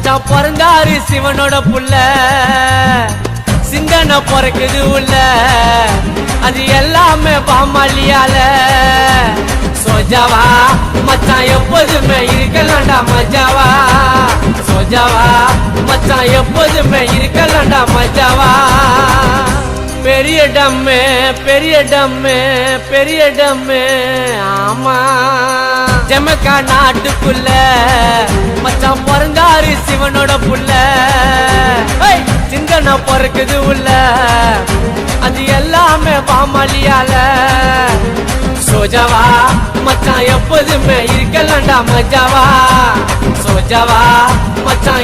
மச்சான் பிறந்தாரு சிவனோட புள்ள சிந்தனை பிறக்குது உள்ள அது எல்லாமே பாமாலியால சோஜாவா மச்சான் எப்போதுமே இருக்கலாம்டா மஜாவா சோஜாவா மச்சான் எப்போதுமே இருக்கலாம்டா மஜாவா பெரிய டம்மே பெரிய டம்மே பெரிய டம்மே ஆமா ஜமக்கா நாட்டுக்குள்ள மச்சான் பிறந்தாரு சிவனோட புள்ள சிந்தனை பிறக்குது உள்ள அது எல்லாமே பாமாலியால சோஜாவா மச்சான் எப்போதுமே இருக்கலாம்டா மஜாவா சோஜாவா மச்சான்